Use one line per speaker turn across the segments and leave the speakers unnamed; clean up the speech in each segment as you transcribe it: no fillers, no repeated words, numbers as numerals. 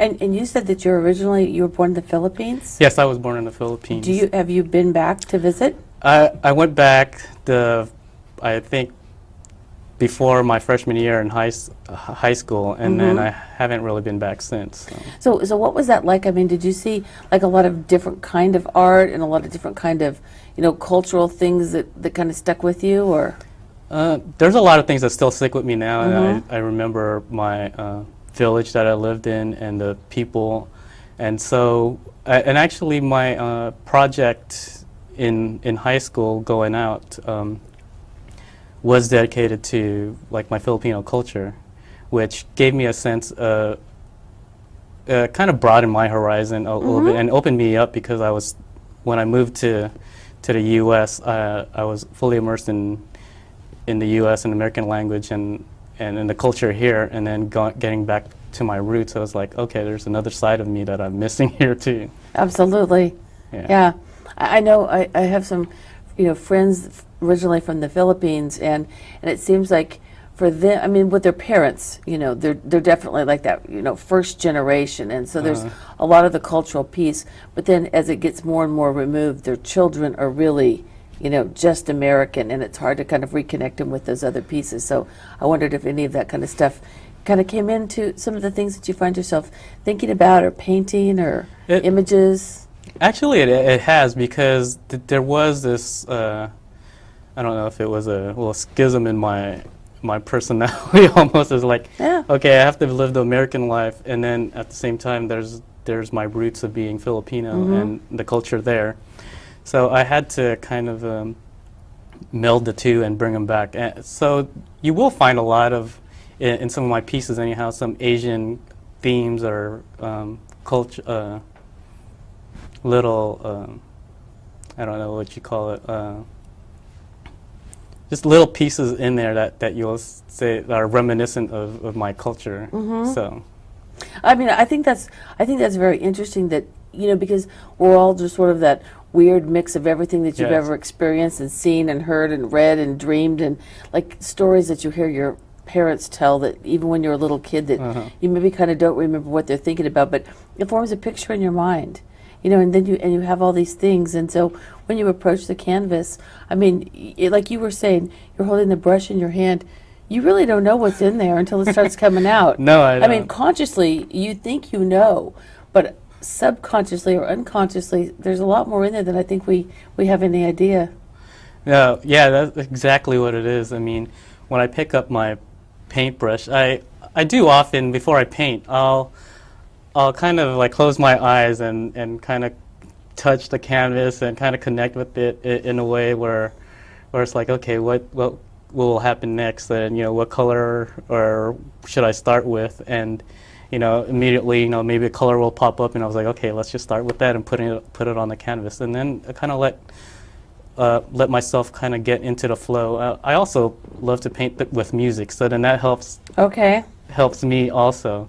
And you said that you were born in the Philippines?
Yes, I was born in the Philippines.
Have you been back to visit?
I went back I think before my freshman year in high school, and then I haven't really been back since.
So what was that like? I mean, did you see like a lot of different kind of art and a lot of different kind of, cultural things that kind of stuck with you, or?
There's a lot of things that still stick with me now. And I remember my village that I lived in and the people, and so and actually my project in high school going out was dedicated to like my Filipino culture, which gave me a sense of kind of broadened my horizon a little bit and opened me up, because when I moved to the U.S. I was fully immersed in the U.S. and American language and in the culture here, and then getting back to my roots, I was like, okay, there's another side of me that I'm missing here too.
Absolutely. Yeah. I know I have some friends originally from the Philippines, and it seems like for them, I mean, with their parents, they're definitely like that, first generation, and so there's a lot of the cultural piece, but then as it gets more and more removed, their children are really, just American, and it's hard to kind of reconnect them with those other pieces. So I wondered if any of that kind of stuff kind of came into some of the things that you find yourself thinking about, or painting, or images.
Actually, it has, because there was this, I don't know if it was a little schism in my personality almost. As like, okay, I have to live the American life, and then at the same time there's my roots of being Filipino and the culture there. So I had to kind of meld the two and bring them back. So you will find a lot of, in some of my pieces anyhow, some Asian themes or culture, little, I don't know what you call it, just little pieces in there that you'll say are reminiscent of my culture. So,
I mean, I think that's very interesting that, because we're all just sort of that weird mix of everything that you've ever experienced and seen and heard and read and dreamed, and like stories that you hear your parents tell that even when you're a little kid that you maybe kind of don't remember what they're thinking about, but it forms a picture in your mind. And then you have all these things, and so when you approach the canvas, I mean, like you were saying, you're holding the brush in your hand. You really don't know what's in there until it starts coming out.
No, I don't.
I mean, consciously, you think you know, but subconsciously or unconsciously, there's a lot more in there than I think we have any idea.
No, yeah, that's exactly what it is. I mean, when I pick up my paintbrush, I do often, before I paint, I'll kind of like close my eyes and kind of touch the canvas and kind of connect with it in a way where it's like, okay, what will happen next, and what color or should I start with, and immediately maybe a color will pop up, and I was like, okay, let's just start with that and put it on the canvas, and then I kind of let myself kind of get into the flow. I also love to paint with music, so then that helps me also.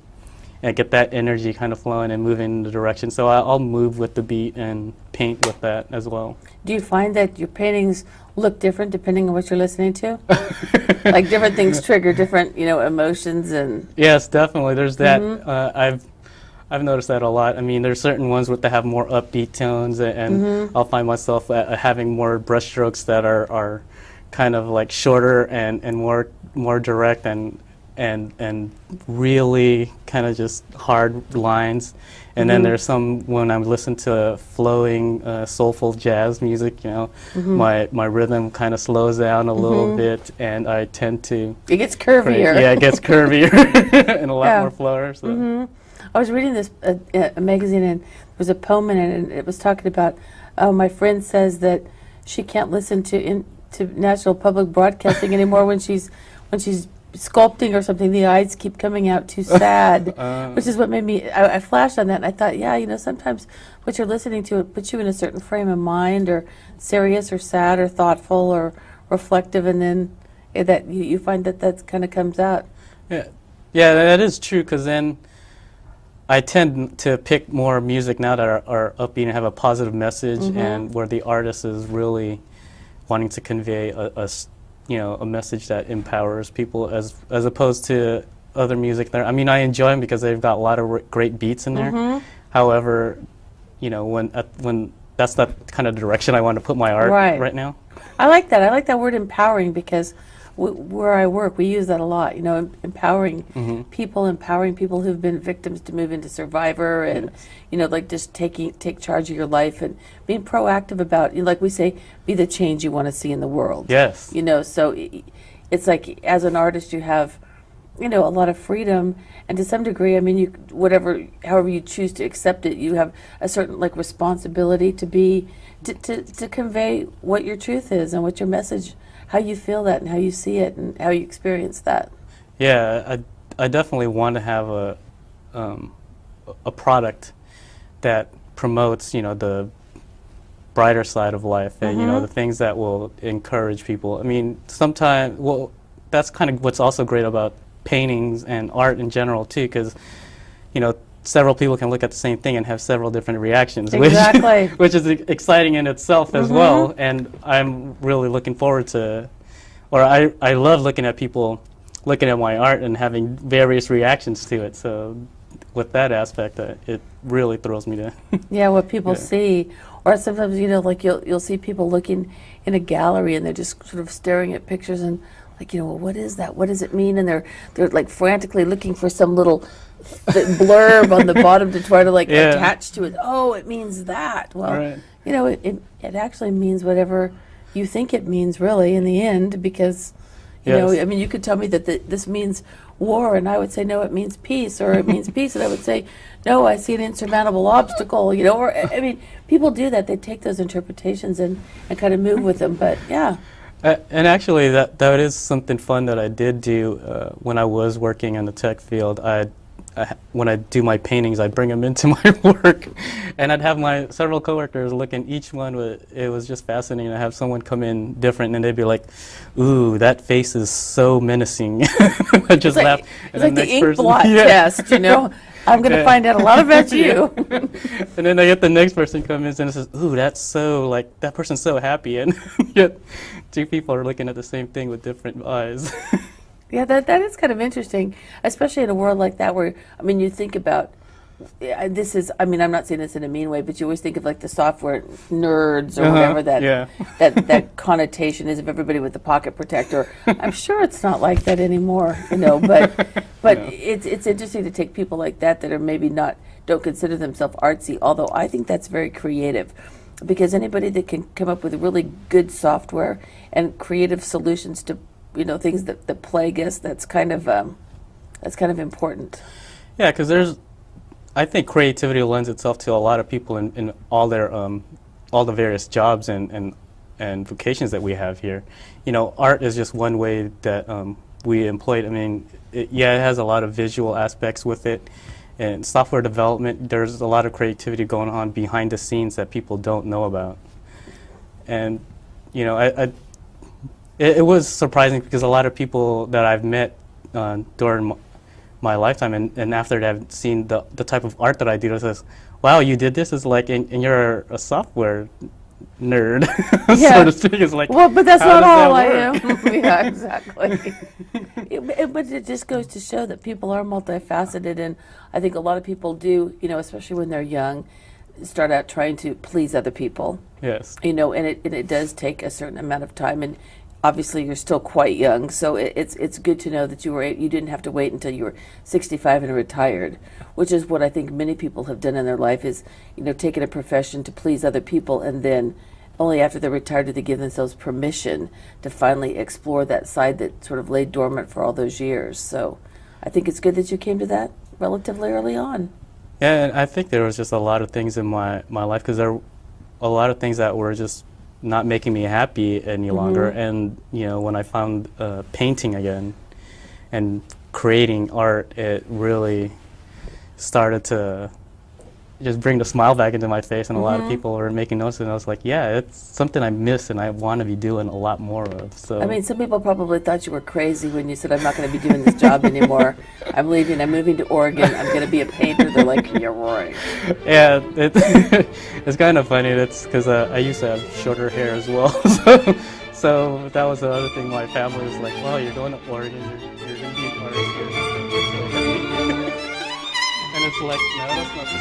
And get that energy kind of flowing and moving in the direction. So I'll move with the beat and paint with that as well.
Do you find that your paintings look different depending on what you're listening to? Like different things trigger different, emotions and...
Yes, definitely. There's that. I've noticed that a lot. I mean, there's certain ones that have more upbeat tones, and I'll find myself having more brushstrokes that are kind of like shorter and more direct and really kind of just hard lines. And then there's some, when I listen to flowing soulful jazz music, my rhythm kind of slows down a little bit, and I tend to...
It gets curvier.
Yeah, it gets curvier and a lot more flower. So.
I was reading this a magazine, and there was a poem in it, and it was talking about, my friend says that she can't listen to National Public Broadcasting anymore when she's sculpting or something. The eyes keep coming out too sad, which is what made me, I flashed on that, and I thought, sometimes what you're listening to, it puts you in a certain frame of mind, or serious or sad or thoughtful or reflective, and then that you find that kind of comes out.
Yeah, that is true, because then I tend to pick more music now that are upbeat and have a positive message, and where the artist is really wanting to convey a message that empowers people, as opposed to other music there. I mean, I enjoy them because they've got a lot of great beats in there. However, when that's not kind of direction I want to put my art right now.
I like that. I like that word empowering because where I work, we use that a lot. Empowering people who've been victims to move into survivor, and like just take charge of your life and being proactive about, like we say, be the change you want to see in the world.
Yes.
So it's like as an artist, you have a lot of freedom, and to some degree, I mean, however you choose to accept it, you have a certain like responsibility to convey what your truth is and what your message, how you feel that and how you see it and how you experience that.
Yeah, I definitely want to have a product that promotes, the brighter side of life and, the things that will encourage people. I mean, sometimes, that's kind of what's also great about paintings and art in general too, because, several people can look at the same thing and have several different reactions,
exactly.
which is exciting in itself as well. And I'm really looking forward to, or I love looking at people looking at my art and having various reactions to it. So with that aspect, it really thrills me to.
Yeah, what people see, or sometimes like you'll see people looking in a gallery and they're just sort of staring at pictures and like, well, what is that? What does it mean? And they're like frantically looking for some little blurb on the bottom to try to attach to it. Oh, it means that. Well, it actually means whatever you think it means, really, in the end, because I mean, you could tell me that this means war, and I would say no, it means peace, or it means peace, and I would say no, I see an insurmountable obstacle. Or I mean, people do that. They take those interpretations and kind of move with them. But yeah.
And actually, that is something fun that I did do when I was working in the tech field. When I do my paintings, I'd bring them into my work, and I'd have my several coworkers look in each one. It was just fascinating to have someone come in different, and they'd be like, "Ooh, that face is so menacing." I just laugh.
It's like the ink blot test, I'm going to find out a lot about you.
And then I get the next person come in and says, "Ooh, that's so that person's so happy," and yet two people are looking at the same thing with different eyes.
Yeah, that is kind of interesting, especially in a world like that where, I mean, you think about, I'm not saying this in a mean way, but you always think of like the software nerds or whatever that connotation is of everybody with the pocket protector. I'm sure it's not like that anymore, but it's interesting to take people like that are maybe don't consider themselves artsy, although I think that's very creative. Because anybody that can come up with really good software and creative solutions to things that plague us, that's kind of important.
Yeah, because I think creativity lends itself to a lot of people in all their all the various jobs and vocations that we have here. Art is just one way that we employ it. I mean, it has a lot of visual aspects with it. And software development, there's a lot of creativity going on behind the scenes that people don't know about. And, it was surprising because a lot of people that I've met during my lifetime and after they've seen the type of art that I do, they says, "Wow, you did this?" Is like, and you're a software nerd, so to speak. It's like,
well, but that's not all I am. Yeah, exactly. But it just goes to show that people are multifaceted, and I think a lot of people do, especially when they're young, start out trying to please other people.
Yes.
And it does take a certain amount of time, and obviously you're still quite young, so it's good to know that you didn't have to wait until you were 65 and retired, which is what I think many people have done in their life is, taken a profession to please other people, and then only after they're retired do they give themselves permission to finally explore that side that sort of lay dormant for all those years. So I think it's good that you came to that relatively early on.
Yeah, and I think there was just a lot of things in my life, because there were a lot of things that were just not making me happy any longer. And when I found painting again and creating art, it really started to just bring the smile back into my face, and a lot of people were making notes, and I was like, yeah, it's something I miss and I want to be doing a lot more of. So
I mean, some people probably thought you were crazy when you said, "I'm not going to be doing this job anymore. I'm leaving. I'm moving to Oregon. I'm going to be a painter." They're like, "You're right." Yeah,
it's kind of funny. That's because I used to have shorter hair as well. So that was the other thing. My family was like, "Well, you're going to Oregon. You're going to be an artist here." select, no, that's not the